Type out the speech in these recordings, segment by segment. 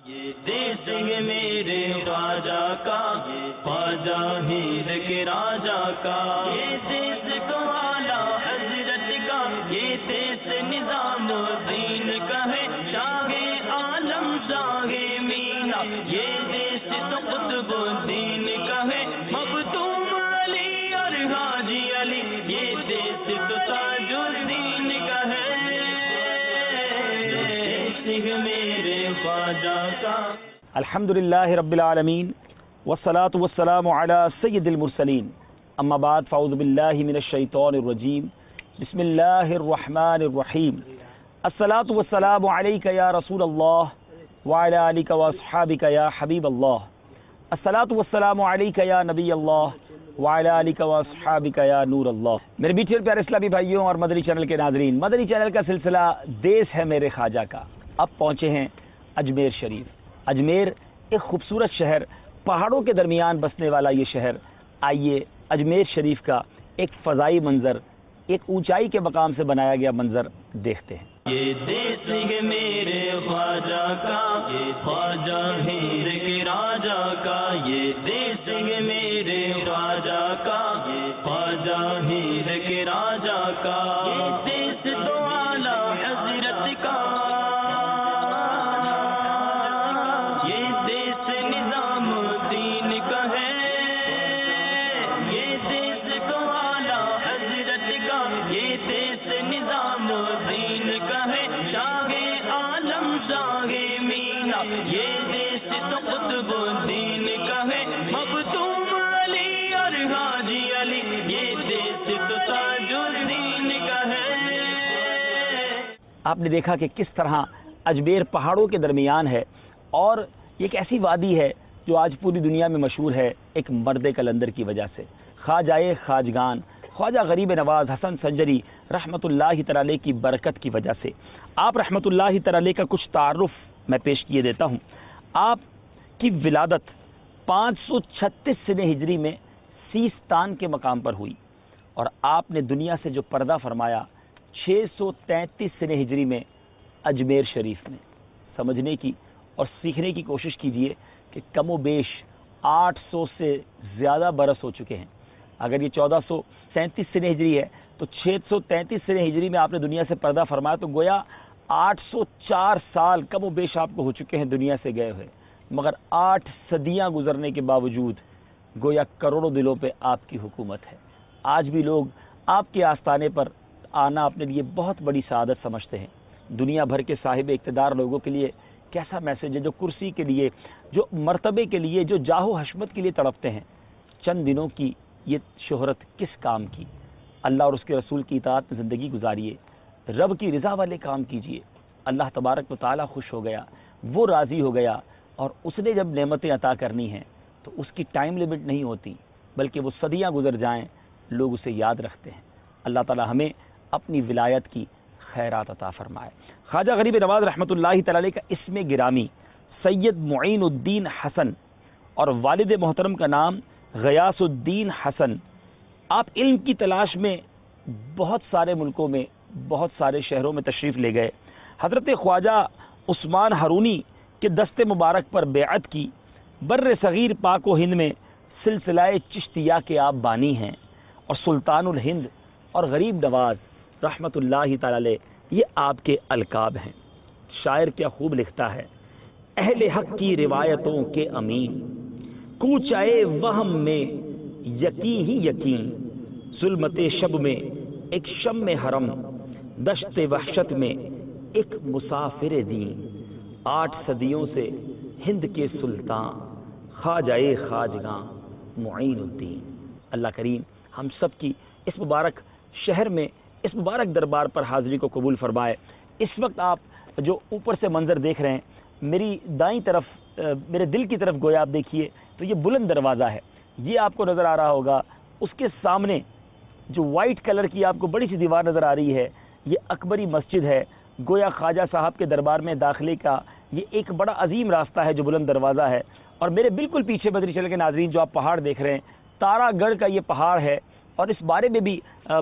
یہ دیس ہے میرے خواجہ کا، خواجہ ہند کے راجا کا، یہ دیس کو اعلیٰ حضرت کا، یہ دیس نظام الدین کا ہے، شاہ عالم شاہ مینا، یہ دیس تو قطب الدین کا ہے، مختوم علی اور حاجی علی، یہ دیس تو تاج الدین کا ہے، دیس میرے خواجہ کا۔ الحمدللہ رب العالمین والصلاة والسلام علی سید المرسلین، اما بعد فاعوذ باللہ من الشیطان الرجیم، بسم اللہ الرحمن الرحیم، الصلاة والسلام علیک یا رسول اللہ وعلی آلک واصحابک یا حبیب اللہ، الصلاة والسلام علیک یا نبی اللہ وعلی آلک واصحابک یا نور اللہ۔ میرے میٹھے اور پیارے اسلامی بھائیوں اور مدنی چینل کے ناظرین، مدنی چینل کا سلسلہ دیس ہے میرے خواجہ کا اب پہنچے ہیں اجمیر شریف۔ اجمیر ایک خوبصورت شہر، پہاڑوں کے درمیان بسنے والا یہ شہر۔ آئیے اجمیر شریف کا ایک فضائی منظر، ایک اونچائی کے مقام سے بنایا گیا منظر دیکھتے ہیں۔ یہ دیس ہے میرے خواجہ کا، یہ خواجہ ہند کے راجا کا، یہ دیس ہے میرے خواجہ کا، یہ خواجہ ہند کے راجا کا، یہ دیس تو اعلیٰ حضرت کا، یہ دیس نظام الدین کا ہے، یہ دیس تو اعلیٰ حضرت کا، یہ دیس نظام الدین کا ہے، شاہ عالم شاہ مینا، یہ دیس تو قطب الدین کا ہے، مختوم علی اور حاجی علی، یہ دیس تو تاج الدین کا ہے۔ آپ نے دیکھا کہ کس طرح اجمیر پہاڑوں کے درمیان ہے، اور یہ ایک ایسی وادی ہے جو آج پوری دنیا میں مشہور ہے ایک مرد کلندر کی وجہ سے، خواجہ خواجگان خواجہ غریب نواز حسن سنجری رحمۃ اللہ تعالی کی برکت کی وجہ سے۔ آپ رحمۃ اللہ تعالی کا کچھ تعارف میں پیش کیے دیتا ہوں۔ آپ کی ولادت 536 سنہ ہجری میں سیستان کے مقام پر ہوئی، اور آپ نے دنیا سے جو پردہ فرمایا 633 سنہ ہجری میں اجمیر شریف میں۔ سمجھنے کی اور سیکھنے کی کوشش کیجئے کہ کم و بیش 800 سے زیادہ برس ہو چکے ہیں۔ اگر یہ 1437 سنہ ہجری ہے تو 633 سنہ ہجری میں آپ نے دنیا سے پردہ فرمایا، تو گویا 804 سال کم و بیش آپ کو ہو چکے ہیں دنیا سے گئے ہوئے، مگر 8 صدیاں گزرنے کے باوجود گویا کروڑوں دلوں پہ آپ کی حکومت ہے۔ آج بھی لوگ آپ کے آستانے پر آنا اپنے لیے بہت بڑی سعادت سمجھتے ہیں۔ دنیا بھر کے صاحب اقتدار لوگوں کے لیے کیسا میسج ہے، جو کرسی کے لیے، جو مرتبے کے لیے، جو جاہ و حشمت کے لیے تڑپتے ہیں۔ چند دنوں کی یہ شہرت کس کام کی؟ اللہ اور اس کے رسول کی اطاعت میں زندگی گزاریے، رب کی رضا والے کام کیجیے۔ اللہ تبارک و تعالی خوش ہو گیا، وہ راضی ہو گیا، اور اس نے جب نعمتیں عطا کرنی ہیں تو اس کی ٹائم لمٹ نہیں ہوتی، بلکہ وہ صدیاں گزر جائیں لوگ اسے یاد رکھتے ہیں۔ اللہ تعالی ہمیں اپنی ولایت کی خیرات عطا فرمائے۔ خواجہ غریب نواز رحمۃ اللہ تعالی کا اسم گرامی سید معین الدین حسن، اور والد محترم کا نام غیاث الدین حسن۔ آپ علم کی تلاش میں بہت سارے ملکوں میں، بہت سارے شہروں میں تشریف لے گئے۔ حضرت خواجہ عثمان ہارونی کے دست مبارک پر بیعت کی۔ بر صغیر پاک و ہند میں سلسلہ چشتیہ کے آپ بانی ہیں، اور سلطان الہند اور غریب نواز رحمۃ اللہ تعالی یہ آپ کے القاب ہیں۔ شاعر کیا خوب لکھتا ہے، اہل حق کی روایتوں کے امین، کوچائے وہم میں یقین ہی یقین، ظلمت شب میں ایک شم حرم، دشت وحشت میں ایک مسافر دین، 8 صدیوں سے ہند کے سلطان، خواجہ خواجگاں معین الدین۔ اللہ کریم ہم سب کی اس مبارک شہر میں، اس مبارک دربار پر حاضری کو قبول فرمائے۔ اس وقت آپ جو اوپر سے منظر دیکھ رہے ہیں، میری دائیں طرف، میرے دل کی طرف گویا آپ دیکھیے تو یہ بلند دروازہ ہے، یہ آپ کو نظر آ رہا ہوگا۔ اس کے سامنے جو وائٹ کلر کی آپ کو بڑی سی دیوار نظر آ رہی ہے، یہ اکبری مسجد ہے۔ گویا خواجہ صاحب کے دربار میں داخلے کا یہ ایک بڑا عظیم راستہ ہے جو بلند دروازہ ہے۔ اور میرے بالکل پیچھے مدنی چینل کے ناظرین جو آپ پہاڑ دیکھ رہے ہیں، تارا گڑھ کا یہ پہاڑ ہے، اور اس بارے میں بھی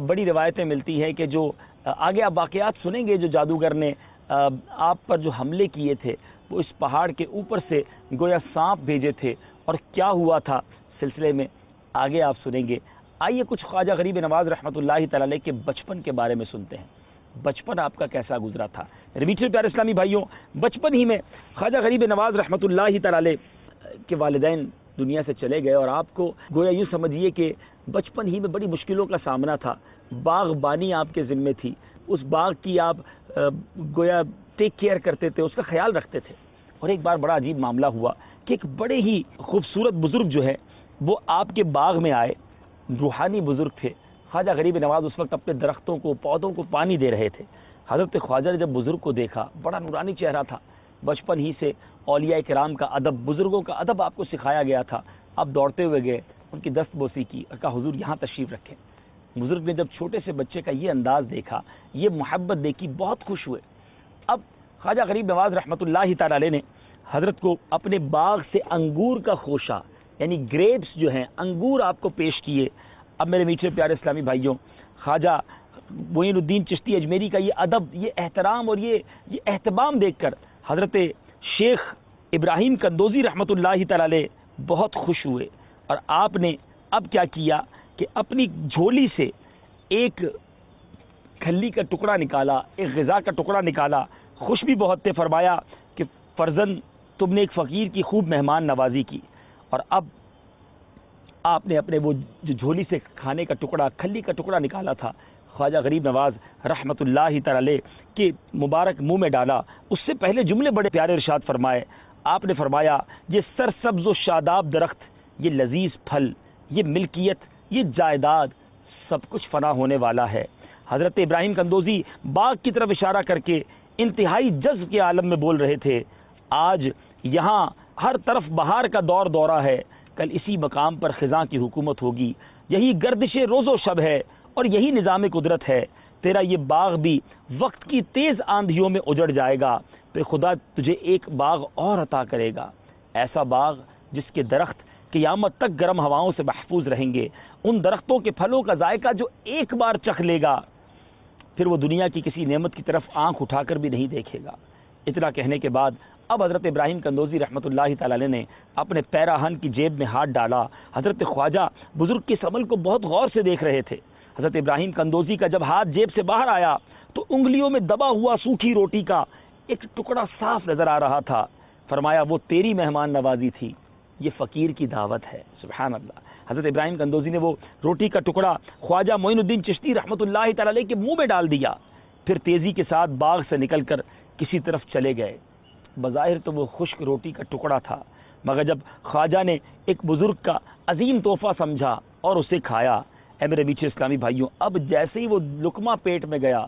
بڑی روایتیں ملتی ہیں کہ جو آگے آپ واقعات سنیں گے، جو جادوگر نے آپ پر جو حملے کیے تھے، وہ اس پہاڑ کے اوپر سے گویا سانپ بھیجے تھے، اور کیا ہوا تھا سلسلے میں آگے آپ سنیں گے۔ آئیے کچھ خواجہ غریب نواز رحمۃ اللہ تعالی علیہ کے بچپن کے بارے میں سنتے ہیں، بچپن آپ کا کیسا گزرا تھا۔ میٹھے پیارے اسلامی بھائیوں، بچپن ہی میں خواجہ غریب نواز رحمۃ اللہ تعالی علیہ کے والدین دنیا سے چلے گئے، اور آپ کو گویا یوں سمجھیے کہ بچپن ہی میں بڑی مشکلوں کا سامنا تھا۔ باغبانی آپ کے ذمے تھی، اس باغ کی آپ گویا ٹیک کیئر کرتے تھے، اس کا خیال رکھتے تھے۔ اور ایک بار بڑا عجیب معاملہ ہوا کہ ایک بڑے ہی خوبصورت بزرگ جو ہے وہ آپ کے باغ میں آئے، روحانی بزرگ تھے۔ خواجہ غریب نواز اس وقت اپنے درختوں کو، پودوں کو پانی دے رہے تھے۔ حضرت خواجہ نے جب بزرگ کو دیکھا، بڑا نورانی چہرہ تھا، بچپن ہی سے اولیاء کرام کا ادب، بزرگوں کا ادب آپ کو سکھایا گیا تھا۔ آپ دوڑتے ہوئے گئے، ان کی دست بوسی کی اور کہا حضور یہاں تشریف رکھیں۔ بزرگ نے جب چھوٹے سے بچے کا یہ انداز دیکھا، یہ محبت دیکھی، بہت خوش ہوئے۔ اب خواجہ غریب نواز رحمۃ اللہ تعالی علیہ نے حضرت کو اپنے باغ سے انگور کا خوشہ یعنی گریپس جو ہیں، انگور آپ کو پیش کیے۔ اب میرے میٹھے پیارے اسلامی بھائیوں، خواجہ معین الدین چشتی اجمیری کا یہ ادب، یہ احترام اور یہ اہتمام دیکھ کر حضرت شیخ ابراہیم قندوزی رحمۃ اللہ تعالی علیہ بہت خوش ہوئے، اور آپ نے اب کیا کیا کہ اپنی جھولی سے ایک کھلی کا ٹکڑا نکالا، ایک غذا کا ٹکڑا نکالا۔ خوش بھی بہت تھے، فرمایا کہ فرزند تم نے ایک فقیر کی خوب مہمان نوازی کی۔ اور اب آپ نے اپنے وہ جو جھولی سے کھانے کا ٹکڑا، کھلی کا ٹکڑا نکالا تھا، خواجہ غریب نواز رحمۃ اللہ تعالی علیہ کے مبارک منہ میں ڈالا۔ اس سے پہلے جملے بڑے پیارے ارشاد فرمائے۔ آپ نے فرمایا یہ سرسبز و شاداب درخت، یہ لذیذ پھل، یہ ملکیت، یہ جائیداد، سب کچھ فنا ہونے والا ہے۔ حضرت ابراہیم قندوزی باغ کی طرف اشارہ کر کے انتہائی جذب کے عالم میں بول رہے تھے، آج یہاں ہر طرف بہار کا دور دورہ ہے، کل اسی مقام پر خزاں کی حکومت ہوگی، یہی گردش روز و شب ہے اور یہی نظام قدرت ہے۔ تیرا یہ باغ بھی وقت کی تیز آندھیوں میں اجڑ جائے گا، پھر خدا تجھے ایک باغ اور عطا کرے گا، ایسا باغ جس کے درخت قیامت تک گرم ہواؤں سے محفوظ رہیں گے، ان درختوں کے پھلوں کا ذائقہ جو ایک بار چکھ لے گا پھر وہ دنیا کی کسی نعمت کی طرف آنکھ اٹھا کر بھی نہیں دیکھے گا۔ اتنا کہنے کے بعد اب حضرت ابراہیم قندوزی رحمۃ اللہ تعالی علیہ نے اپنے پیراہن کی جیب میں ہاتھ ڈالا۔ حضرت خواجہ بزرگ کے اس عمل کو بہت غور سے دیکھ رہے تھے۔ حضرت ابراہیم قندوزی کا جب ہاتھ جیب سے باہر آیا تو انگلیوں میں دبا ہوا سوکھی روٹی کا ایک ٹکڑا صاف نظر آ رہا تھا۔ فرمایا وہ تیری مہمان نوازی تھی، یہ فقیر کی دعوت ہے۔ سبحان اللہ۔ حضرت ابراہیم قندوزی نے وہ روٹی کا ٹکڑا خواجہ معین الدین چشتی رحمۃ اللہ تعالی علیہ کے منہ میں ڈال دیا، پھر تیزی کے ساتھ باغ سے نکل کر کسی طرف چلے گئے۔ بظاہر تو وہ خشک روٹی کا ٹکڑا تھا، مگر جب خواجہ نے ایک بزرگ کا عظیم تحفہ سمجھا اور اسے کھایا، اے میرے میٹھے اسلامی بھائیوں، اب جیسے ہی وہ لقمہ پیٹ میں گیا،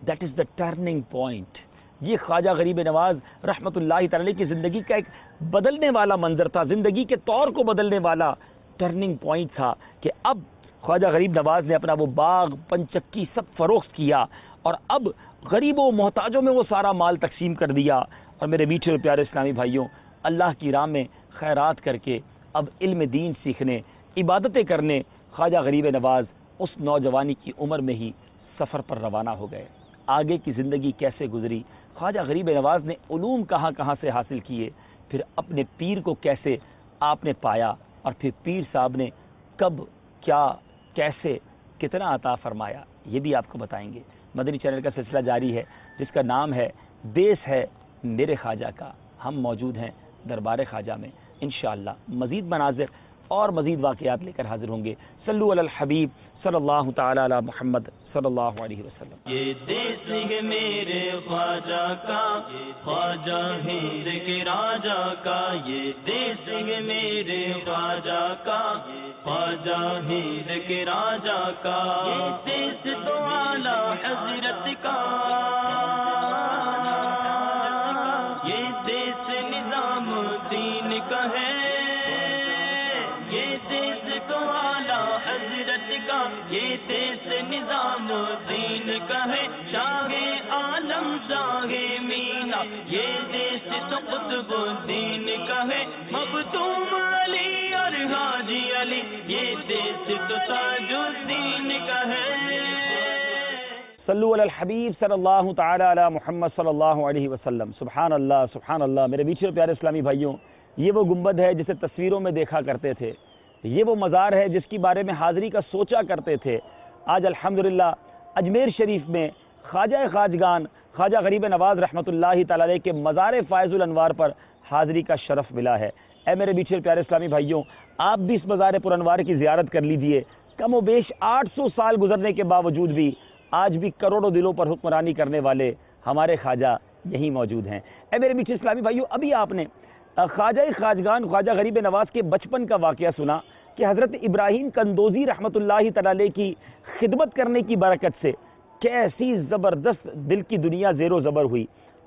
that is the turning point. یہ خواجہ غریب نواز رحمۃ اللہ تعالی کی زندگی کا ایک بدلنے والا منظر تھا، زندگی کے طور کو بدلنے والا ٹرننگ پوائنٹ تھا کہ اب خواجہ غریب نواز نے اپنا وہ باغ، پنچکی سب فروخت کیا، اور اب غریبوں محتاجوں میں وہ سارا مال تقسیم کر دیا، اور میرے میٹھے اور پیارے اسلامی بھائیوں، اللہ کی راہ میں خیرات کر کے اب علم دین سیکھنے، عبادتیں کرنے خواجہ غریب نواز اس نوجوانی کی عمر میں ہی سفر پر روانہ ہو گئے۔ آگے کی زندگی کیسے گزری، خواجہ غریب نواز نے علوم کہاں کہاں سے حاصل کیے، پھر اپنے پیر کو کیسے آپ نے پایا، اور پھر پیر صاحب نے کب، کیا، کیسے، کتنا عطا فرمایا، یہ بھی آپ کو بتائیں گے۔ مدنی چینل کا سلسلہ جاری ہے جس کا نام ہے دیس ہے میرے خواجہ کا۔ ہم موجود ہیں دربار خواجہ میں، انشاءاللہ مزید مناظر اور مزید واقعات لے کر حاضر ہوں گے۔ صلو علی الحبیب صلی اللہ تعالی علی محمد صلی اللہ علیہ وسلم۔ یہ دیس ہے میرے خواجہ کا، خواجہ ہند کے راجہ کا، یہ دیس ہے میرے خواجہ کا، خواجہ ہند کے راجہ کا، یہ دیس تو اعلیٰ حضرت کا، یہ دیس نظام دین کا ہے، یہ دیس تو اعلیٰ حضرت کا، یہ دیس نظام دین کا ہے، شاہ عالم شاہ مینا، یہ دیس تو قطب دین کا ہے، مخدوم علی اور حاجی علی، یہ دیس تو تاج الدین کا ہے۔ صلو علی الحبیب صلی اللہ تعالی علی محمد صلی اللہ علیہ وسلم۔ سبحان اللہ سبحان اللہ۔ میرے میٹھے اور پیارے اسلامی بھائیوں، یہ وہ گنبد ہے جسے تصویروں میں دیکھا کرتے تھے، یہ وہ مزار ہے جس کی بارے میں حاضری کا سوچا کرتے تھے۔ آج الحمدللہ اجمیر شریف میں خواجہ خواجگان خواجہ غریب نواز رحمۃ اللہ تعالی علیہ کے مزار فائز الانوار پر حاضری کا شرف ملا ہے۔ اے میرے میٹھے اور پیارے اسلامی بھائیوں، آپ بھی اس مزار پر انوار کی زیارت کر لیجئے۔ کم و بیش 800 سال گزرنے کے باوجود بھی آج بھی کروڑوں دلوں پر حکمرانی کرنے والے ہمارے خواجہ یہی موجود ہیں۔ اے میرے میٹھے اسلامی بھائیوں، ابھی آپ نے خواجہ خواجگان خواجہ غریب نواز کے بچپن کا واقعہ سنا کہ حضرت ابراہیم کندوزی رحمۃ اللہ تعالی علیہ کی خدمت کرنے کی برکت سے کیسی زبردست دل کی دنیا زیر و زبر ہوئی۔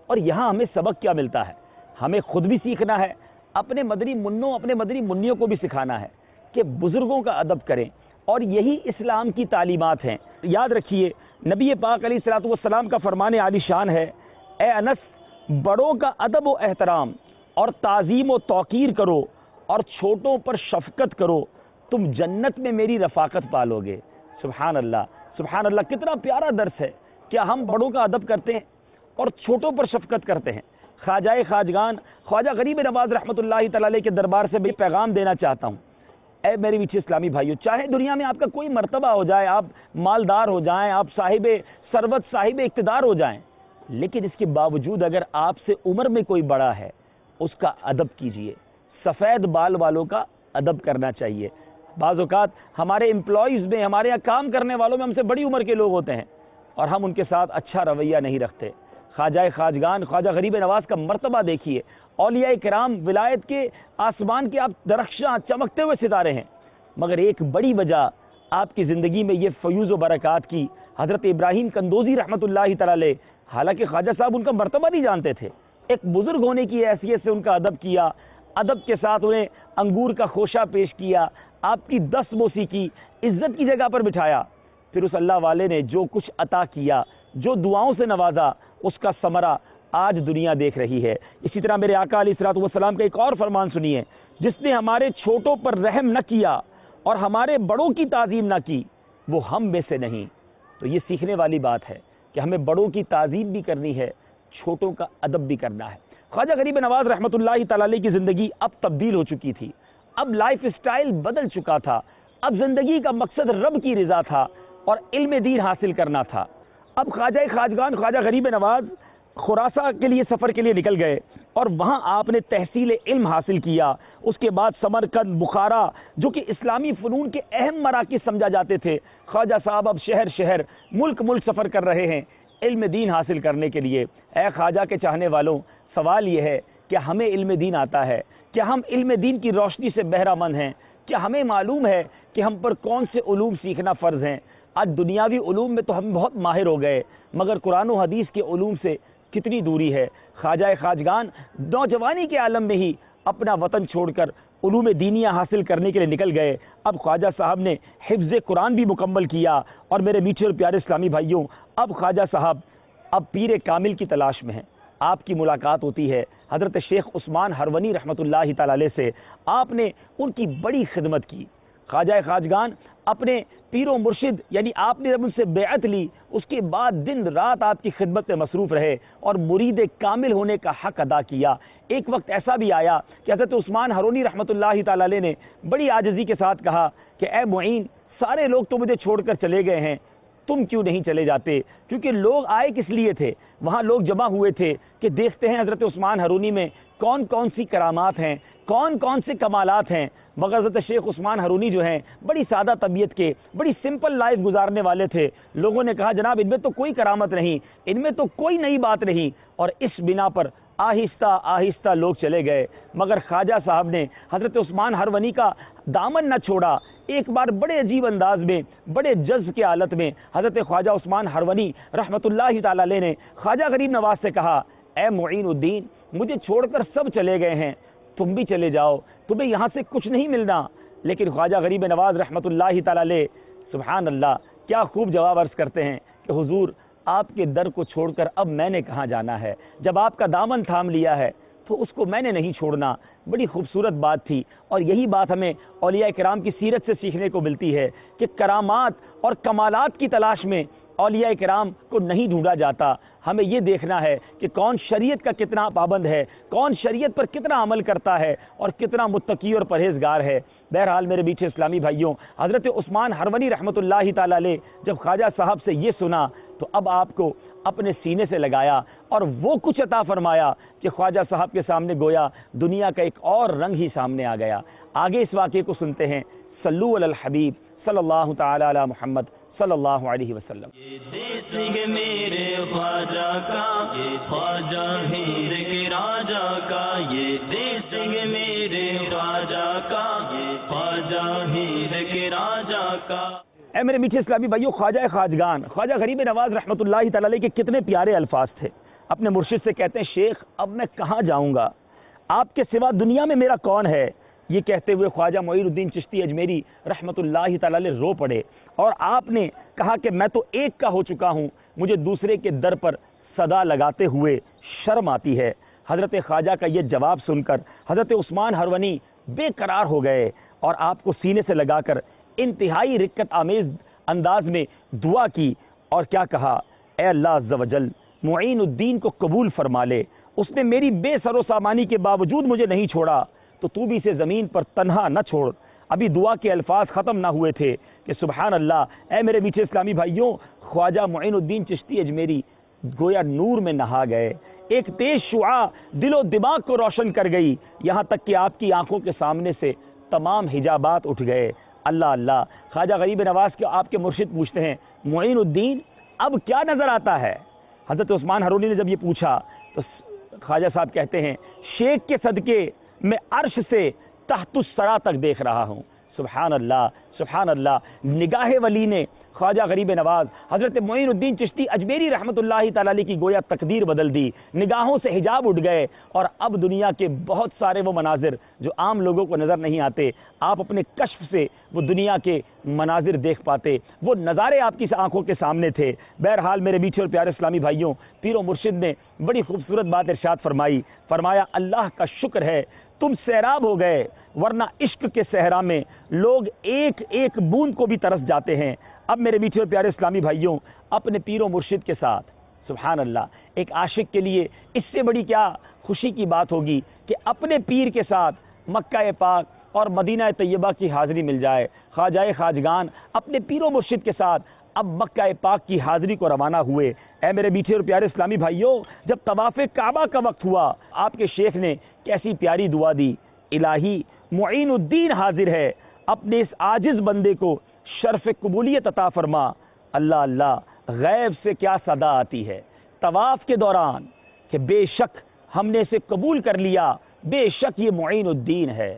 اور یہاں ہمیں سبق کیا ملتا ہے؟ ہمیں خود بھی سیکھنا ہے، اپنے مدنی منوں اپنے مدنی منیوں کو بھی سکھانا ہے کہ بزرگوں کا ادب کریں، اور یہی اسلام کی تعلیمات ہیں۔ یاد رکھیے، نبی پاک علیہ الصلوۃ والسلام کا فرمان عالی شان ہے، اے انس، بڑوں کا ادب و احترام اور تعظیم و توقیر کرو اور چھوٹوں پر شفقت کرو، تم جنت میں میری رفاقت پالو گے۔ سبحان اللہ سبحان اللہ، کتنا پیارا درس ہے۔ کیا ہم بڑوں کا ادب کرتے ہیں اور چھوٹوں پر شفقت کرتے ہیں؟ خواجہ خواجگان خواجہ غریب نواز رحمۃ اللہ تعالی علیہ کے دربار سے بھی پیغام دینا چاہتا ہوں۔ اے میرے میٹھے اسلامی بھائیو، چاہے دنیا میں آپ کا کوئی مرتبہ ہو جائے، آپ مالدار ہو جائیں، آپ صاحب ثروت صاحب اقتدار ہو جائیں، لیکن اس کے باوجود اگر آپ سے عمر میں کوئی بڑا ہے، اس کا ادب کیجئے۔ سفید بال والوں کا ادب کرنا چاہیے۔ بعض اوقات ہمارے امپلائیز میں، ہمارے یہاں کام کرنے والوں میں ہم سے بڑی عمر کے لوگ ہوتے ہیں اور ہم ان کے ساتھ اچھا رویہ نہیں رکھتے۔ خواجہ خواجگان خواجہ غریب نواز کا مرتبہ دیکھیے، اولیاء کرام ولایت کے آسمان کے آپ درخشاں چمکتے ہوئے ستارے ہیں، مگر ایک بڑی وجہ آپ کی زندگی میں یہ فیوز و برکات کی حضرت ابراہیم کندوزی رحمۃ اللہ تعالی علیہ، حالانکہ خواجہ صاحب ان کا مرتبہ نہیں جانتے تھے، ایک بزرگ ہونے کی حیثیت سے ان کا ادب کیا، ادب کے ساتھ انہیں انگور کا خوشہ پیش کیا، آپ کی دست بوسی کی، عزت کی جگہ پر بٹھایا، پھر اس اللہ والے نے جو کچھ عطا کیا، جو دعاؤں سے نوازا، اس کا ثمرہ آج دنیا دیکھ رہی ہے۔ اسی طرح میرے آقا علیہ الصلوۃ والسلام کا ایک اور فرمان سنیے، جس نے ہمارے چھوٹوں پر رحم نہ کیا اور ہمارے بڑوں کی تعظیم نہ کی، وہ ہم میں سے نہیں۔ تو یہ سیکھنے والی بات ہے کہ ہمیں بڑوں کی تعظیم بھی کرنی ہے، چھوٹوں کا ادب بھی کرنا ہے۔ خواجہ غریب نواز رحمۃ اللہ تعالی علیہ کی زندگی اب تبدیل ہو چکی تھی، اب لائف اسٹائل بدل چکا تھا، اب زندگی کا مقصد رب کی رضا تھا اور علم دین حاصل کرنا تھا۔ اب خواجہ خواجگان خواجہ غریب نواز خراساں کے لیے سفر کے لیے نکل گئے اور وہاں آپ نے تحصیل علم حاصل کیا۔ اس کے بعد سمرقند، بخارا، جو کہ اسلامی فنون کے اہم مراکز سمجھا جاتے تھے، خواجہ صاحب اب شہر شہر ملک ملک سفر کر رہے ہیں علم دین حاصل کرنے کے لیے۔ اے خواجہ کے چاہنے والوں، سوال یہ ہے کہ ہمیں علم دین آتا ہے؟ کیا ہم علم دین کی روشنی سے بہرہ مند ہیں؟ کیا ہمیں معلوم ہے کہ ہم پر کون سے علوم سیکھنا فرض ہیں؟ آج دنیاوی علوم میں تو ہم بہت ماہر ہو گئے، مگر قرآن و حدیث کے علوم سے کتنی دوری ہے۔ خواجہ خواجگان نوجوانی کے عالم میں ہی اپنا وطن چھوڑ کر علوم دینیہ حاصل کرنے کے لیے نکل گئے۔ اب خواجہ صاحب نے حفظ قرآن بھی مکمل کیا، اور میرے میٹھے اور پیارے اسلامی بھائیوں، اب خواجہ صاحب اب پیر کامل کی تلاش میں ہیں۔ آپ کی ملاقات ہوتی ہے حضرت شیخ عثمان ہرونی رحمۃ اللہ تعالی علیہ سے، آپ نے ان کی بڑی خدمت کی۔ خواجہ خواجگان اپنے پیر و مرشد یعنی آپ نے جب ان سے بیعت لی، اس کے بعد دن رات آپ کی خدمت میں مصروف رہے اور مرید کامل ہونے کا حق ادا کیا۔ ایک وقت ایسا بھی آیا کہ حضرت عثمان ہرونی رحمۃ اللہ تعالی علیہ نے بڑی عاجزی کے ساتھ کہا کہ اے معین، سارے لوگ تو مجھے چھوڑ کر چلے گئے ہیں، تم کیوں نہیں چلے جاتے؟ کیونکہ لوگ آئے کس لیے تھے؟ وہاں لوگ جمع ہوئے تھے کہ دیکھتے ہیں حضرت عثمان ہرونی میں کون کون سی کرامات ہیں، کون کون سے کمالات ہیں۔ مگر حضرت شیخ عثمان ہرونی جو ہیں بڑی سادہ طبیعت کے، بڑی سمپل لائف گزارنے والے تھے۔ لوگوں نے کہا جناب ان میں تو کوئی کرامت نہیں، ان میں تو کوئی نئی بات نہیں، اور اس بنا پر آہستہ آہستہ لوگ چلے گئے۔ مگر خواجہ صاحب نے حضرت عثمان ہرونی کا دامن نہ چھوڑا۔ ایک بار بڑے عجیب انداز میں، بڑے جذب کے حالت میں حضرت خواجہ عثمان ہرونی رحمۃ اللہ تعالی علیہ نے خواجہ غریب نواز سے کہا، اے معین الدین، مجھے چھوڑ کر سب چلے گئے ہیں، تم بھی چلے جاؤ، تمہیں یہاں سے کچھ نہیں ملنا۔ لیکن خواجہ غریب نواز رحمۃ اللہ تعالی علیہ سبحان اللہ کیا خوب جواب عرض کرتے ہیں کہ حضور، آپ کے در کو چھوڑ کر اب میں نے کہاں جانا ہے؟ جب آپ کا دامن تھام لیا ہے تو اس کو میں نے نہیں چھوڑنا۔ بڑی خوبصورت بات تھی، اور یہی بات ہمیں اولیاء کرام کی سیرت سے سیکھنے کو ملتی ہے کہ کرامات اور کمالات کی تلاش میں اولیاء کرام کو نہیں ڈھونڈا جاتا، ہمیں یہ دیکھنا ہے کہ کون شریعت کا کتنا پابند ہے، کون شریعت پر کتنا عمل کرتا ہے اور کتنا متقی اور پرہیزگار ہے۔ بہرحال میرے میٹھے اسلامی بھائیوں، حضرت عثمان ہرونی رحمۃ اللہ تعالی علیہ جب خواجہ صاحب سے یہ سنا تو اب آپ کو اپنے سینے سے لگایا اور وہ کچھ عطا فرمایا کہ خواجہ صاحب کے سامنے گویا دنیا کا ایک اور رنگ ہی سامنے آ گیا۔ آگے اس واقعے کو سنتے ہیں۔ صلو علی الحبیب صلی اللہ تعالی علی محمد صلی اللہ علیہ وسلم۔ یہ دیس ہے میرے خواجہ کا، یہ خواجہ ہند کے راجہ کا، یہ دیس ہے میرے خواجہ کا، یہ خواجہ ہند کے راجہ کا۔ اے میرے میٹھے اسلامی بھائیو، خواجہ خواجگان خواجہ غریب نواز رحمۃ اللہ تعالی علیہ کے کتنے پیارے الفاظ تھے۔ اپنے مرشد سے کہتے ہیں، شیخ اب میں کہاں جاؤں گا، آپ کے سوا دنیا میں میرا کون ہے۔ یہ کہتے ہوئے خواجہ معین الدین چشتی اجمیری رحمۃ اللہ تعالی علیہ رو پڑے اور آپ نے کہا کہ میں تو ایک کا ہو چکا ہوں، مجھے دوسرے کے در پر صدا لگاتے ہوئے شرم آتی ہے۔ حضرت خواجہ کا یہ جواب سن کر حضرت عثمان ہرونی بے قرار ہو گئے اور آپ کو سینے سے لگا کر انتہائی رقت آمیز انداز میں دعا کی اور کیا کہا، اے اللہ عز و جل معین الدین کو قبول فرما لے، اس نے میری بے سر و سامانی کے باوجود مجھے نہیں چھوڑا، تو تو بھی اسے زمین پر تنہا نہ چھوڑ۔ ابھی دعا کے الفاظ ختم نہ ہوئے تھے کہ سبحان اللہ، اے میرے میٹھے اسلامی بھائیوں، خواجہ معین الدین چشتی اجمیری گویا نور میں نہا گئے۔ ایک تیز شعاع دل و دماغ کو روشن کر گئی، یہاں تک کہ آپ کی آنکھوں کے سامنے سے تمام حجابات اٹھ گئے۔ اللہ اللہ۔ خواجہ غریب نواز کے آپ کے مرشد پوچھتے ہیں، معین الدین اب کیا نظر آتا ہے؟ حضرت عثمان ہرونی نے جب یہ پوچھا تو خواجہ صاحب کہتے ہیں، شیخ کے صدقے میں عرش سے تحت الثری تک دیکھ رہا ہوں۔ سبحان اللہ، سبحان اللہ۔ نگاہ ولی نے خواجہ غریب نواز حضرت معین الدین چشتی اجمیری رحمۃ اللہ تعالی علیہ کی گویا تقدیر بدل دی، نگاہوں سے حجاب اٹھ گئے اور اب دنیا کے بہت سارے وہ مناظر جو عام لوگوں کو نظر نہیں آتے، آپ اپنے کشف سے وہ دنیا کے مناظر دیکھ پاتے، وہ نظارے آپ کی آنکھوں کے سامنے تھے۔ بہرحال میرے میٹھے اور پیارے اسلامی بھائیوں، پیر و مرشد نے بڑی خوبصورت بات ارشاد فرمائی، فرمایا اللہ کا شکر ہے تم سیراب ہو گئے، ورنہ عشق کے صحرا میں لوگ ایک ایک بوند کو بھی ترس جاتے ہیں۔ اب میرے میٹھے اور پیارے اسلامی بھائیوں، اپنے پیر و مرشد کے ساتھ سبحان اللہ، ایک عاشق کے لیے اس سے بڑی کیا خوشی کی بات ہوگی کہ اپنے پیر کے ساتھ مکہ پاک اور مدینہ طیبہ کی حاضری مل جائے۔ خواجہ خواجگان اپنے پیر و مرشد کے ساتھ اب مکہ پاک کی حاضری کو روانہ ہوئے۔ اے میرے میٹھے اور پیارے اسلامی بھائیوں، جب طواف کعبہ کا وقت ہوا، آپ کے شیخ نے کیسی پیاری دعا دی، الہی معین الدین حاضر ہے، اپنے اس عاجز بندے کو شرف قبولیت عطا فرما۔ اللہ اللہ، غیب سے کیا صدا آتی ہے طواف کے دوران کہ بے شک ہم نے اسے قبول کر لیا، بے شک یہ معین الدین ہے۔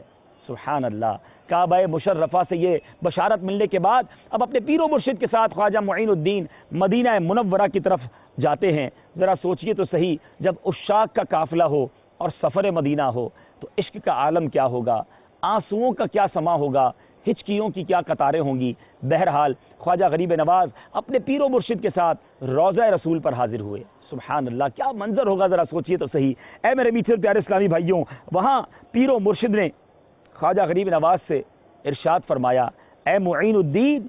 سبحان اللہ۔ کعبہ مشرفہ سے یہ بشارت ملنے کے بعد اب اپنے پیر و مرشد کے ساتھ خواجہ معین الدین مدینہ منورہ کی طرف جاتے ہیں۔ ذرا سوچئے تو صحیح، جب عشاق کا قافلہ ہو اور سفر مدینہ ہو تو عشق کا عالم کیا ہوگا، آنسوؤں کا کیا سما ہوگا، ہچکیوں کی کیا قطاریں ہوں گی۔ بہرحال خواجہ غریب نواز اپنے پیر و مرشد کے ساتھ روضہ رسول پر حاضر ہوئے۔ سبحان اللہ، کیا منظر ہوگا، ذرا سوچئے تو صحیح۔ اے میرے میٹھے اور پیارے اسلامی بھائیوں، وہاں پیر و مرشد نے خواجہ غریب نواز سے ارشاد فرمایا، اے معین الدین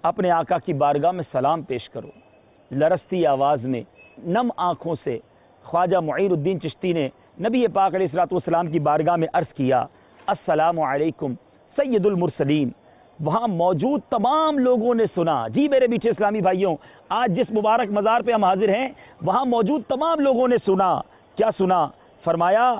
اپنے آقا کی بارگاہ میں سلام پیش کرو۔ لرزتی آواز میں نم آنکھوں سے خواجہ معین الدین چشتی نے نبی پاک علیہ الصلوۃ والسلام کی بارگاہ میں عرض کیا، السلام علیکم سید المرسلین۔ وہاں موجود تمام لوگوں نے سنا۔ جی میرے میٹھے اسلامی بھائیوں، آج جس مبارک مزار پہ ہم حاضر ہیں، وہاں موجود تمام لوگوں نے سنا۔ کیا سنا؟ فرمایا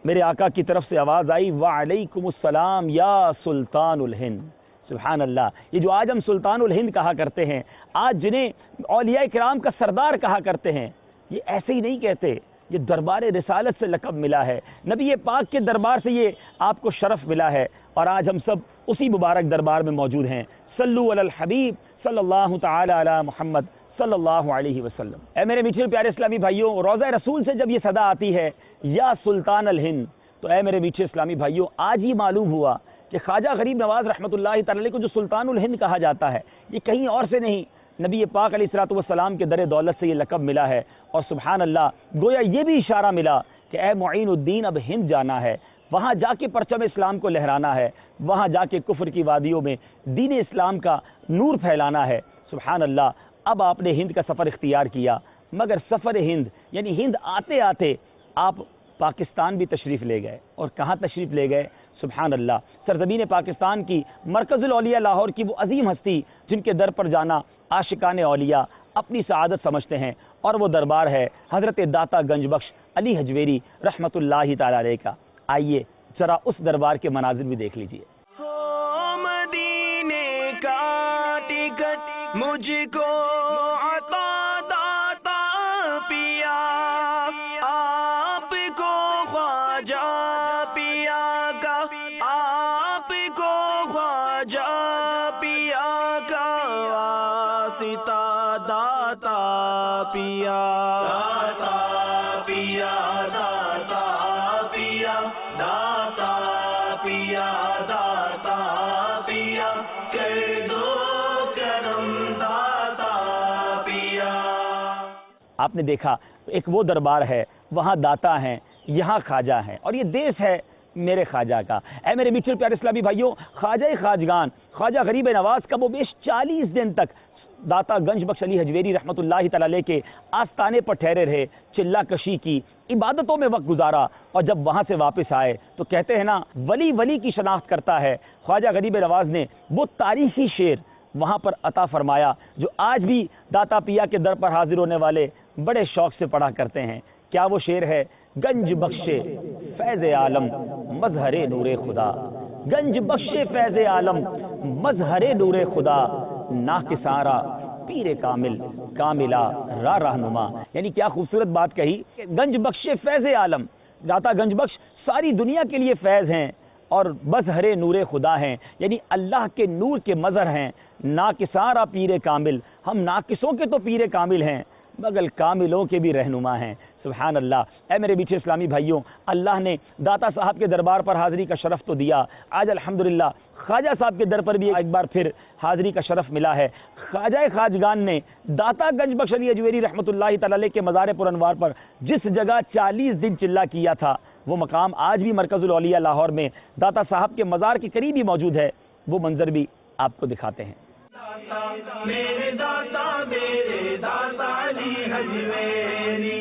میرے آقا کی طرف سے آواز آئی، وعلیکم السلام یا سلطان الہند۔ سبحان اللہ۔ یہ جو آج ہم سلطان الہند کہا کرتے ہیں، آج جنہیں اولیاء کرام کا سردار کہا کرتے ہیں، یہ ایسے ہی نہیں کہتے، یہ دربار رسالت سے لقب ملا ہے، نبی پاک کے دربار سے یہ آپ کو شرف ملا ہے، اور آج ہم سب اسی مبارک دربار میں موجود ہیں۔ صلو علی الحبیب صلی اللہ تعالی علی محمد صلی اللہ علیہ وسلم۔ اے میرے میٹھے پیارے اسلامی بھائیوں، روضہ رسول سے جب یہ صدا آتی ہے یا سلطان الہند، تو اے میرے میٹھے اسلامی بھائیوں، آج ہی معلوم ہوا کہ خواجہ غریب نواز رحمۃ اللہ تعالی علیہ کو جو سلطان الہند کہا جاتا ہے، یہ کہیں اور سے نہیں، نبی پاک علیہ الصلوۃ والسلام کے در دولت سے یہ لقب ملا ہے۔ اور سبحان اللہ، گویا یہ بھی اشارہ ملا کہ اے معین الدین اب ہند جانا ہے، وہاں جا کے پرچم اسلام کو لہرانا ہے، وہاں جا کے کفر کی وادیوں میں دین اسلام کا نور پھیلانا ہے۔ سبحان اللہ۔ اب آپ نے ہند کا سفر اختیار کیا، مگر سفر ہند یعنی ہند آتے آتے آپ پاکستان بھی تشریف لے گئے، اور کہاں تشریف لے گئے؟ سبحان اللہ، سرزمین پاکستان کی مرکز الاولیاء لاہور کی وہ عظیم ہستی جن کے در پر جانا عاشقان اولیاء اپنی سعادت سمجھتے ہیں، اور وہ دربار ہے حضرت داتا گنج بخش علی حجویری رحمۃ اللہ تعالی علیہ کا۔ آئیے ذرا اس دربار کے مناظر بھی دیکھ لیجئے۔ مدینے کا ٹکٹ مجھ کو عطا داتا پیا، آپ کو خواجہ پیا کا، آپ کو خواجہ پیا کا واسطہ داتا پیا، داتا پیا، داتا پیا، داتا پیا، داتا پیا، کر دو کرم داتا پیا۔ آپ نے دیکھا ایک وہ دربار ہے، وہاں داتا ہیں، یہاں خواجہ ہیں، اور یہ دیس ہے میرے خواجہ کا۔ اے میرے میٹھے پیارے اسلامی بھائیوں، خواجہ خواجگان خواجہ غریب نواز کا وہ بیش 40 دن تک داتا گنج بخش علی حجویری رحمۃ اللہ تعالی علیہ کے آستانے پر ٹھہرے رہے، چلہ کشی کی، عبادتوں میں وقت گزارا، اور جب وہاں سے واپس آئے تو کہتے ہیں نا ولی ولی کی شناخت کرتا ہے۔ خواجہ غریب نواز نے وہ تاریخی شعر وہاں پر عطا فرمایا جو آج بھی داتا پیا کے در پر حاضر ہونے والے بڑے شوق سے پڑھا کرتے ہیں۔ کیا وہ شعر ہے؟ گنج بخش فیض عالم مظہر نور خدا، گنج بخش فیض عالم مظہر نور خدا، ناکسارا پیر کامل کاملہ راہ رہنما۔ یعنی کیا خوبصورت بات کہی، گنج بخش فیض عالم، داتا گنج بخش ساری دنیا کے لیے فیض ہیں اور مظہر نور خدا ہیں، یعنی اللہ کے نور کے مظہر ہیں۔ ناکسارا پیر کامل، ہم ناقصوں کے تو پیر کامل ہیں مگر کاملوں کے بھی رہنما ہیں۔ سبحان اللہ۔ اے میرے میٹھے اسلامی بھائیوں، اللہ نے داتا صاحب کے دربار پر حاضری کا شرف تو دیا، آج الحمدللہ خواجہ صاحب کے در پر بھی ایک بار پھر حاضری کا شرف ملا ہے۔ خواجہ خواجگان نے داتا گنج بخش علی حجویری رحمۃ اللہ تعالی علیہ کے مزار پر انوار پر جس جگہ 40 دن چلہ کیا تھا، وہ مقام آج بھی مرکز الاولیاء لاہور میں داتا صاحب کے مزار کے قریب ہی موجود ہے۔ وہ منظر بھی آپ کو دکھاتے ہیں۔ میرے داتا میرے داتا علی حجویری،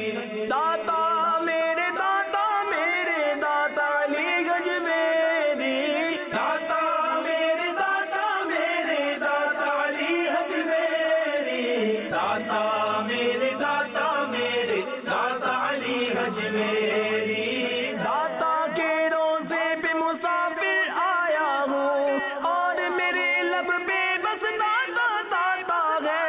داتا میرے داتا میرے داتا علی حجویری، داتا میرے داتا میرے داتا علی حجویری، داتا میرے داتا میرے داتا علی حجویری، داتا کے روزے پہ مسافر آیا ہوں اور میرے لب پہ بس داتا داتا ہے،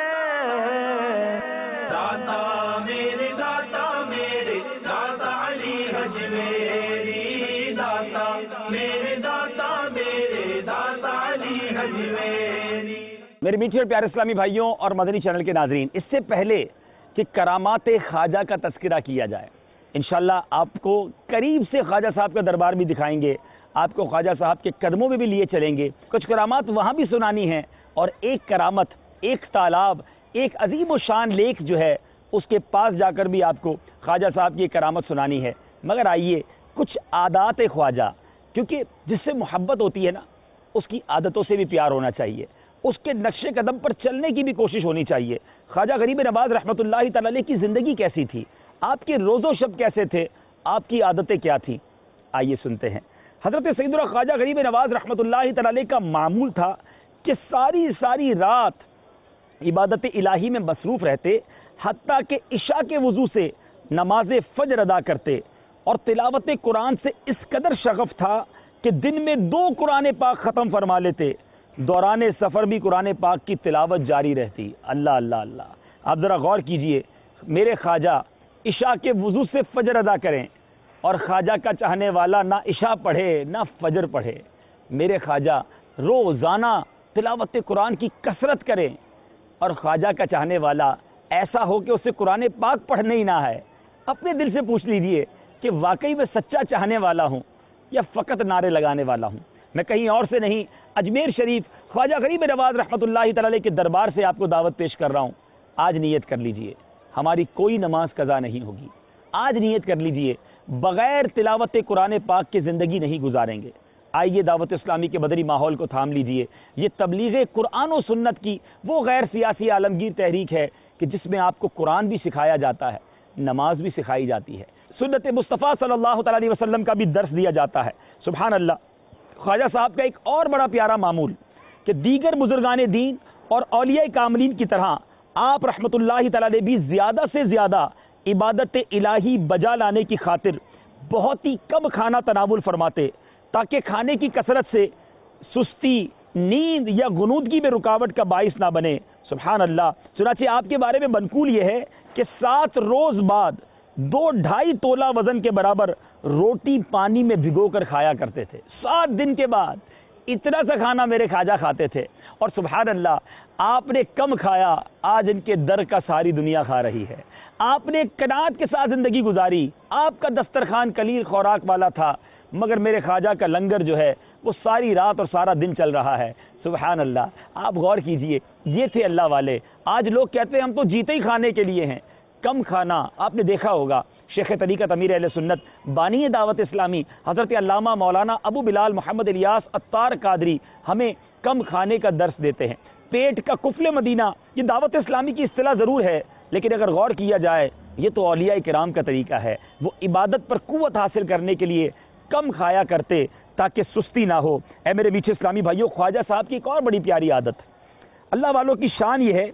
داتا میرے داتا میرے داتا علی حجویری، داتا میرے داتا میرے داتا علی حجویری۔ میرے میٹھے اور پیارے اسلامی بھائیوں اور مدنی چینل کے ناظرین، اس سے پہلے کہ کرامات خواجہ کا تذکرہ کیا جائے، انشاءاللہ آپ کو قریب سے خواجہ صاحب کا دربار بھی دکھائیں گے، آپ کو خواجہ صاحب کے قدموں میں بھی لیے چلیں گے، کچھ کرامات وہاں بھی سنانی ہیں، اور ایک کرامت، ایک تالاب، ایک عظیم و شان لیک جو ہے اس کے پاس جا کر بھی آپ کو خواجہ صاحب کی ایک کرامت سنانی ہے۔ مگر آئیے کچھ عادات خواجہ، کیونکہ جس سے محبت ہوتی ہے نا اس کی عادتوں سے بھی پیار ہونا چاہیے، اس کے نقش قدم پر چلنے کی بھی کوشش ہونی چاہیے۔ خواجہ غریب نواز رحمۃ اللہ تعالی علیہ کی زندگی کیسی تھی، آپ کے روز و شب کیسے تھے، آپ کی عادتیں کیا تھیں، آئیے سنتے ہیں۔ حضرت سیدنا خواجہ غریب نواز رحمۃ اللہ تعالی علیہ کا معمول تھا کہ ساری رات عبادت الہی میں مصروف رہتے، حتیٰ کہ عشاء کے وضو سے نماز فجر ادا کرتے، اور تلاوت قرآن سے اس قدر شغف تھا کہ دن میں 2 قرآن پاک ختم فرما لیتے، دوران سفر بھی قرآن پاک کی تلاوت جاری رہتی۔ اللہ اللہ اللہ، آپ ذرا غور کیجئے، میرے خواجہ عشاء کے وضو سے فجر ادا کریں، اور خواجہ کا چاہنے والا نہ عشاء پڑھے نہ فجر پڑھے۔ میرے خواجہ روزانہ تلاوت قرآن کی کثرت کریں، اور خواجہ کا چاہنے والا ایسا ہو کہ اسے قرآن پاک پڑھنے ہی نہ ہے۔ اپنے دل سے پوچھ لیجئے کہ واقعی میں سچا چاہنے والا ہوں یا فقط نعرے لگانے والا ہوں۔ میں کہیں اور سے نہیں، اجمیر شریف خواجہ غریب نواز رحمۃ اللہ تعالی علیہ کے دربار سے آپ کو دعوت پیش کر رہا ہوں۔ آج نیت کر لیجئے، ہماری کوئی نماز قضا نہیں ہوگی۔ آج نیت کر لیجئے، بغیر تلاوت قرآن پاک کی زندگی نہیں گزاریں گے۔ آئیے دعوت اسلامی کے بدری ماحول کو تھام لیجئے. یہ تبلیغ قرآن و سنت کی وہ غیر سیاسی عالمگیر تحریک ہے کہ جس میں آپ کو قرآن بھی سکھایا جاتا ہے, نماز بھی سکھائی جاتی ہے, سنت مصطفیٰ صلی اللہ تعالی علیہ وسلم کا بھی درس دیا جاتا ہے. سبحان اللہ. خواجہ صاحب کا ایک اور بڑا پیارا معمول کہ دیگر بزرگان دین اور اولیاء کاملین کی طرح آپ رحمت اللہ تعالی علیہ بھی زیادہ سے زیادہ عبادت الہی بجا لانے کی خاطر بہت ہی کم کھانا تناول فرماتے تاکہ کھانے کی کثرت سے سستی, نیند یا غنودگی میں رکاوٹ کا باعث نہ بنے. سبحان اللہ. چنانچہ آپ کے بارے میں منقول یہ ہے کہ 7 روز بعد 2-2.5 تولہ وزن کے برابر روٹی پانی میں بھگو کر کھایا کرتے تھے. 7 دن کے بعد اتنا سا کھانا میرے خواجہ کھاتے تھے. اور سبحان اللہ, آپ نے کم کھایا, آج ان کے در کا ساری دنیا کھا رہی ہے. آپ نے قناعت کے ساتھ زندگی گزاری, آپ کا دسترخوان قلیل خوراک والا تھا, مگر میرے خواجہ کا لنگر جو ہے وہ ساری رات اور سارا دن چل رہا ہے. سبحان اللہ. آپ غور کیجئے, یہ تھے اللہ والے. آج لوگ کہتے ہیں ہم تو جیتے ہی کھانے کے لیے ہیں. کم کھانا. آپ نے دیکھا ہوگا شیخ طریقت امیر اہل سنت بانی دعوت اسلامی حضرت علامہ مولانا ابو بلال محمد الیاس عطار قادری ہمیں کم کھانے کا درس دیتے ہیں. پیٹ کا کفل مدینہ یہ دعوت اسلامی کی اصطلاح ضرور ہے, لیکن اگر غور کیا جائے یہ تو اولیاء کرام کا طریقہ ہے. وہ عبادت پر قوت حاصل کرنے کے لیے کم کھایا کرتے تاکہ سستی نہ ہو. اے میرے میٹھے اسلامی بھائیوں, خواجہ صاحب کی ایک اور بڑی پیاری عادت, اللہ والوں کی شان یہ ہے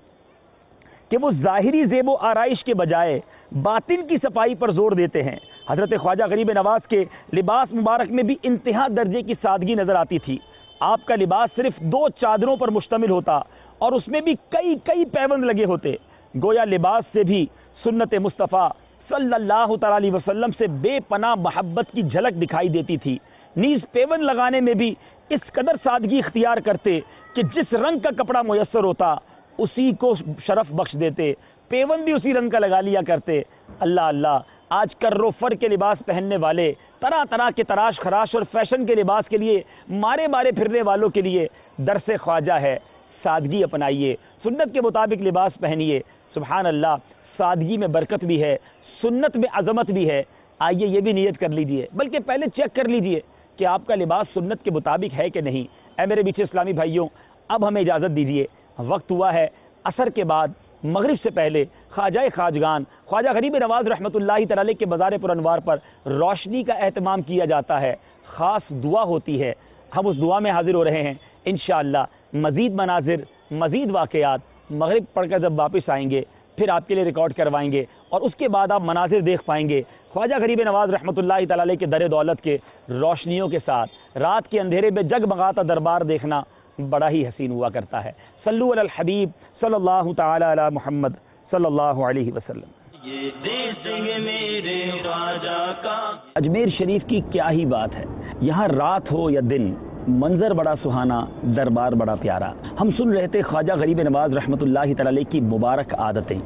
کہ وہ ظاہری زیب و آرائش کے بجائے باطن کی صفائی پر زور دیتے ہیں. حضرت خواجہ غریب نواز کے لباس مبارک میں بھی انتہا درجے کی سادگی نظر آتی تھی. آپ کا لباس صرف 2 چادروں پر مشتمل ہوتا اور اس میں بھی کئی پیوند لگے ہوتے. گویا لباس سے بھی سنت مصطفیٰ صلی اللہ تعالی علیہ وسلم سے بے پناہ محبت کی جھلک دکھائی دیتی تھی. نیز پیوند لگانے میں بھی اس قدر سادگی اختیار کرتے کہ جس رنگ کا کپڑا میسر ہوتا اسی کو شرف بخش دیتے. پیوند بھی اسی رنگ کا لگا لیا کرتے. اللہ اللہ. آج کرو فر کے لباس پہننے والے, طرح کے تراش خراش اور فیشن کے لباس کے لیے مارے پھرنے والوں کے لیے درس خواجہ ہے, سادگی اپنائیے, سنت کے مطابق لباس پہنیے. سبحان اللہ. سادگی میں برکت بھی ہے, سنت میں عظمت بھی ہے. آئیے یہ بھی نیت کر لیجئے, بلکہ پہلے چیک کر لیجئے کہ آپ کا لباس سنت کے مطابق ہے کہ نہیں. اے میرے میٹھے اسلامی بھائیوں, اب ہمیں اجازت دیجئے, وقت ہوا ہے عصر کے بعد مغرب سے پہلے خواجہ خواجگان خواجہ غریب نواز رحمت اللہ تعالی کے مزار پر انوار پر روشنی کا اہتمام کیا جاتا ہے. خاص دعا ہوتی ہے, ہم اس دعا میں حاضر ہو رہے ہیں. انشاءاللہ مزید مناظر, مزید واقعات مغرب پڑھ کر جب واپس آئیں گے پھر آپ کے لیے ریکارڈ کروائیں گے, اور اس کے بعد آپ مناظر دیکھ پائیں گے خواجہ غریب نواز رحمت اللہ تعالی کے در دولت کے روشنیوں کے ساتھ. رات کے اندھیرے میں جگمگاتا دربار دیکھنا بڑا ہی حسین ہوا کرتا ہے. صلو علی الحبیب صلی اللہ تعالی علی محمد صلی اللہ علیہ وسلم. یہ دیس ہے میرے خواجہ کا. اجمیر شریف کی کیا ہی بات ہے, یہاں رات ہو یا دن منظر بڑا سہانا, دربار بڑا پیارا. ہم سن رہے تھے خواجہ غریب نواز رحمت اللہ تعالی کی مبارک عادتیں.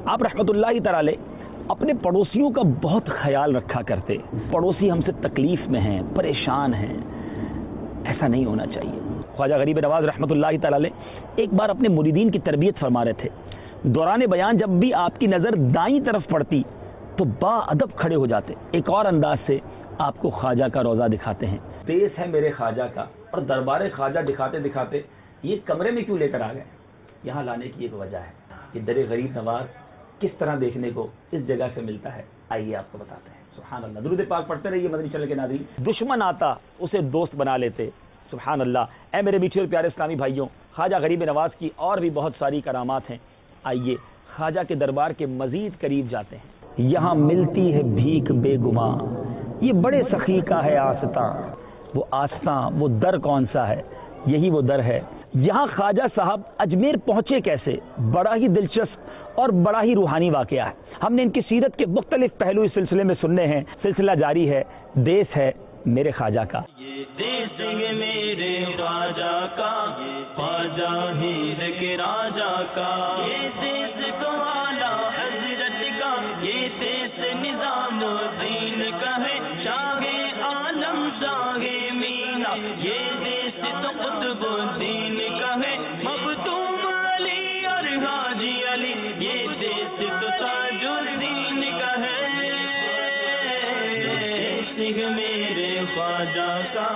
آپ رحمت اللہ تعالی اپنے پڑوسیوں کا بہت خیال رکھا کرتے. پڑوسی ہم سے تکلیف میں ہیں, پریشان ہیں, ایسا نہیں ہونا چاہیے. خواجہ غریب نواز رحمت اللہ تعالی ایک بار اپنے مریدین کی تربیت فرما رہے تھے. دوران بیان جب بھی آپ کی نظر دائیں طرف پڑتی تو با ادب کھڑے ہو جاتے. ایک اور انداز سے آپ کو خواجہ کا روضہ دکھاتے ہیں. دیس ہے میرے خواجہ کا, اور دربار خواجہ دکھاتے یہ کمرے میں کیوں لے کر آ گئے؟ یہاں لانے کی ایک وجہ ہے. یہ در غریب نواز کس طرح دیکھنے کو اس جگہ سے ملتا ہے, آئیے آپ کو بتاتے ہیں. سبحان اللہ. درود پاک پڑھتے رہیے مدنی چینل کے ناظرین. دشمن آتا اسے دوست بنا لیتے. سبحان اللہ. اے میرے میٹھے اور پیارے اسلامی بھائیوں, خواجہ غریب نواز کی اور بھی بہت ساری کرامات ہیں. آئیے خواجہ کے دربار کے مزید قریب جاتے ہیں. یہاں ملتی ہے بھیک بے گماں, یہ بڑے سخی کا ہے آستاں. وہ آستاں, وہ در کون سا ہے؟ یہی وہ در ہے. یہاں خواجہ صاحب اجمیر پہنچے کیسے, بڑا ہی دلچسپ اور بڑا ہی روحانی واقعہ ہے. ہم نے ان کی سیرت کے مختلف پہلو اس سلسلے میں سننے ہیں. سلسلہ جاری ہے. دیس ہے میرے خواجہ کا. یہ دیس ہے میرے خواجہ کا, خواجہ ہند کے راجہ کا. یہ دیس کو اعلیٰ حضرت کا, یہ دیس نظام الدین کا ہے. شاہ عالم شاہ مینا, یہ دیس تو قطب الدین کا ہے. مخدوم علی اور حاجی علی, یہ دیس تو تاج الدین کا ہے. دیس ہے میرے خواجہ کا.